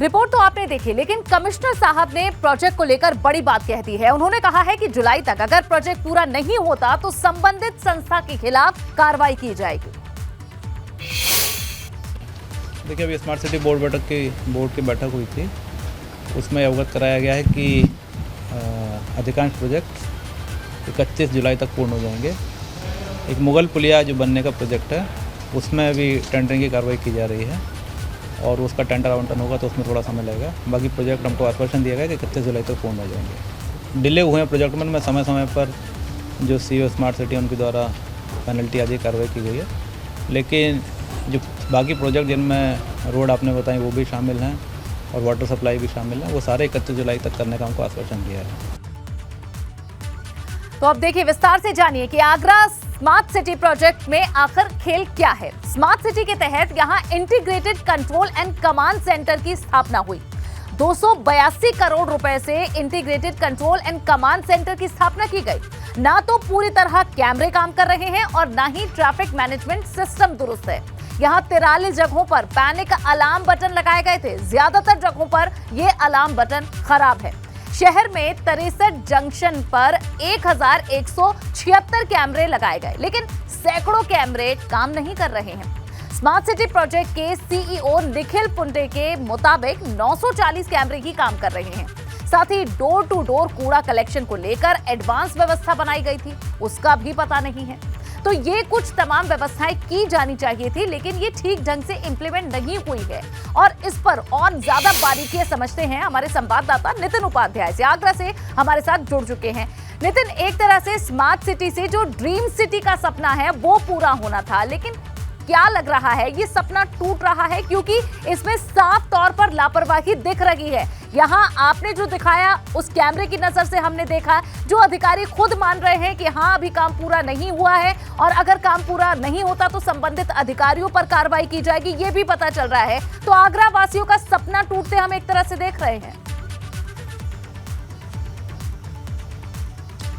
Report तो आपने देखी, लेकिन कमिश्नर साहब ने प्रोजेक्ट को लेकर बड़ी बात कह दी है। उन्होंने कहा है कि जुलाई तक अगर प्रोजेक्ट पूरा नहीं होता तो संबंधित संस्था के खिलाफ कार्रवाई की जाएगी। देखिए, अभी स्मार्ट सिटी बोर्ड की बैठक हुई थी, उसमें अवगत कराया गया है कि अधिकांश प्रोजेक्ट 31 जुलाई तक पूर्ण हो जाएंगे। एक मुगल पुलिया जो बनने का प्रोजेक्ट है, उसमें अभी टेंडरिंग की कार्रवाई की जा रही है और उसका टेंडर आवंटन होगा तो उसमें थोड़ा समय लगेगा। बाकी प्रोजेक्ट हमको आश्वासन दिया गया कि 31 जुलाई तक पूर्ण हो जाएंगे। डिले हुए हैं प्रोजेक्ट में समय समय पर जो सीईओ स्मार्ट सिटी उनके द्वारा पेनल्टी आदि कार्रवाई की गई है, लेकिन जो बाकी प्रोजेक्ट जिनमें रोड आपने बताई वो भी शामिल हैं और वाटर सप्लाई भी शामिल है, वो सारे 31 जुलाई तक करने का हमको आश्वासन दिया है। तो अब देखिए, विस्तार से जानिए कि आगरा स्मार्ट सिटी प्रोजेक्ट में आखिर खेल क्या है। स्मार्ट सिटी के तहत यहां integrated control and command centre की स्थापना हुई। 282 करोड़ रुपए से integrated control and command centre की स्थापना की गई। ना तो पूरी तरह कैमरे काम कर रहे हैं और ना ही ट्रैफिक मैनेजमेंट सिस्टम दुरुस्त है। यहां 43 जगहों पर पैनिक अलार्म बटन लगाए गए थे। ज्यादातर जगहों पर यह अलार्म बटन खराब है। शहर में 63 जंक्शन पर 1176 कैमरे लगाए गए, लेकिन सैकड़ों कैमरे काम नहीं कर रहे हैं। स्मार्ट सिटी प्रोजेक्ट के सीईओ निखिल पुंडे के मुताबिक 940 कैमरे ही काम कर रहे हैं। साथ ही डोर टू डोर कूड़ा कलेक्शन को लेकर एडवांस व्यवस्था बनाई गई थी, उसका भी पता नहीं है। तो ये कुछ तमाम व्यवस्थाएं की जानी चाहिए थी, लेकिन ये ठीक ढंग से इंप्लीमेंट नहीं हुई है। और इस पर और ज्यादा बारीकियां समझते हैं हमारे संवाददाता नितिन उपाध्याय से आगरा से हमारे साथ जुड़ चुके हैं। नितिन, एक तरह से स्मार्ट सिटी से जो ड्रीम सिटी का सपना है वो पूरा होना था, लेकिन क्या लग रहा है ये सपना टूट रहा है? क्योंकि इसमें साफ तौर पर लापरवाही दिख रही है। यहाँ आपने जो दिखाया उस कैमरे की नजर से हमने देखा, जो अधिकारी खुद मान रहे हैं कि हाँ अभी काम पूरा नहीं हुआ है और अगर काम पूरा नहीं होता तो संबंधित अधिकारियों पर कार्रवाई की जाएगी, ये भी पता चल रहा है। तो आगरा वासियों का सपना टूटते हम एक तरह से देख रहे हैं।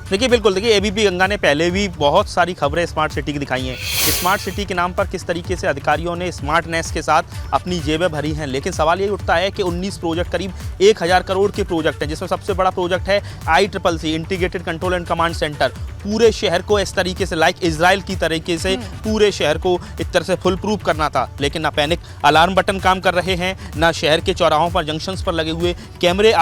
देखिए, बिल्कुल, देखिए, एबीपी गंगा ने पहले भी बहुत सारी खबरें स्मार्ट सिटी की दिखाई हैं। स्मार्ट सिटी के नाम पर किस तरीके से अधिकारियों ने स्मार्टनेस के साथ अपनी जेबें भरी हैं, लेकिन सवाल ये उठता है कि 19 प्रोजेक्ट, करीब 1000 करोड़ के प्रोजेक्ट हैं, जिसमें सबसे बड़ा प्रोजेक्ट है ICC integrated control and command centre. पूरे शहर को इस तरीके से लाइक इजराइल की तरीके से पूरे शहर को एक तरह से फुल प्रूफ करना था, लेकिन ना पैनिक अलार्म बटन काम कर रहे हैं, ना शहर के चौराहों पर जंक्शंस पर लगे हुए कैमरे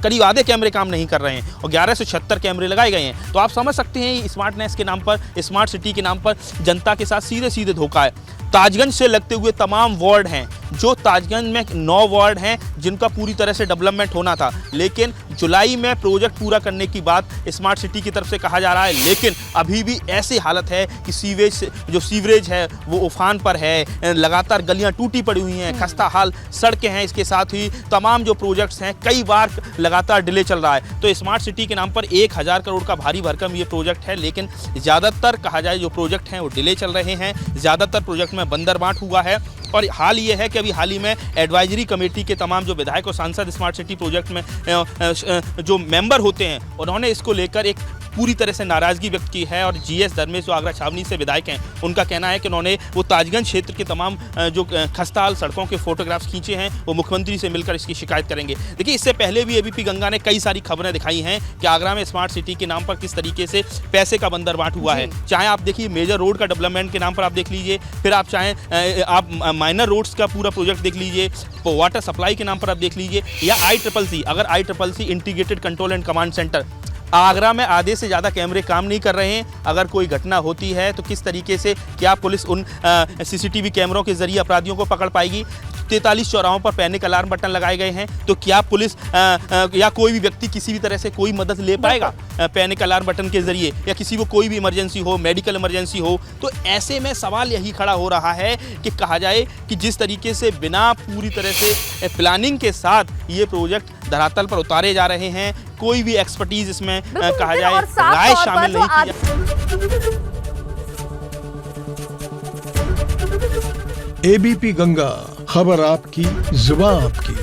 करीब आधे कैमरे काम नहीं कर रहे हैं और 1176 कैमरे लगाए गए हैं। तो आप समझ सकते हैं स्मार्टनेस के नाम पर, स्मार्ट सिटी के नाम पर जनता के साथ सीधे सीधे धोखा है। ताजगंज से लगते हुए तमाम वार्ड हैं, जो ताजगंज में 9 वार्ड हैं जिनका पूरी तरह से डेवलपमेंट होना था, लेकिन जुलाई में प्रोजेक्ट पूरा करने की बात स्मार्ट सिटी की तरफ से कहा जा रहा है, लेकिन अभी भी ऐसी हालत है कि सीवरेज है वो उफान पर है, लगातार गलियां टूटी पड़ी हुई हैं, खस्ता हाल सड़कें हैं। इसके साथ ही तमाम जो प्रोजेक्ट्स हैं कई बार लगातार डिले चल रहा है। तो स्मार्ट सिटी के नाम पर 1000 करोड़ का भारी भरकम ये प्रोजेक्ट है, लेकिन ज़्यादातर कहा जाए जो प्रोजेक्ट हैं वो डिले चल रहे हैं। ज़्यादातर प्रोजेक्ट में बंदरबांट हुआ है और हाल ये है कि अभी हाल ही में एडवाइजरी कमेटी के तमाम जो विधायक और सांसद स्मार्ट सिटी प्रोजेक्ट में जो मेंबर होते हैं, उन्होंने इसको लेकर एक पूरी तरह से नाराजगी व्यक्त की है। और जीएस धर्मेश जो आगरा छावनी से विधायक हैं, उनका कहना है कि उन्होंने वो ताजगंज क्षेत्र के तमाम जो खस्ताहाल सड़कों के फोटोग्राफ्स खींचे हैं, वो मुख्यमंत्री से मिलकर इसकी शिकायत करेंगे। देखिए, इससे पहले भी एबीपी गंगा ने कई सारी खबरें दिखाई हैं कि आगरा में स्मार्ट सिटी के नाम पर किस तरीके से पैसे का बंदरबांट हुआ है। चाहे आप देखिए मेजर रोड का डेवलपमेंट के नाम पर आप देख लीजिए, फिर आप चाहें आप माइनर रोड्स का पूरा प्रोजेक्ट देख लीजिए, वाटर सप्लाई के नाम पर आप देख लीजिए, या ICC, अगर ICC integrated control and command centre, Agra में आधे से ज़्यादा कैमरे काम नहीं कर रहे हैं। अगर कोई घटना होती है तो किस तरीके से क्या पुलिस उन CCTV कैमरों के जरिए अपराधियों को पकड़ पाएगी? 43 चौराहों पर पैनिक अलार्म बटन लगाए गए हैं, तो क्या पुलिस या कोई भी व्यक्ति किसी भी तरह से कोई मदद ले पाएगा पैनिक अलार्म बटन के जरिए, या किसी को कोई भी इमरजेंसी हो, मेडिकल इमरजेंसी हो? तो ऐसे में सवाल यही खड़ा हो रहा है कि कहा जाए कि जिस तरीके से बिना पूरी तरह से प्लानिंग के साथ ये प्रोजेक्ट धरातल पर उतारे जा रहे हैं, कोई भी एक्सपर्टीज इसमें कहा जाए राय शामिल नहीं की जाए। एबीपी गंगा, खबर आपकी, जुबान आपकी।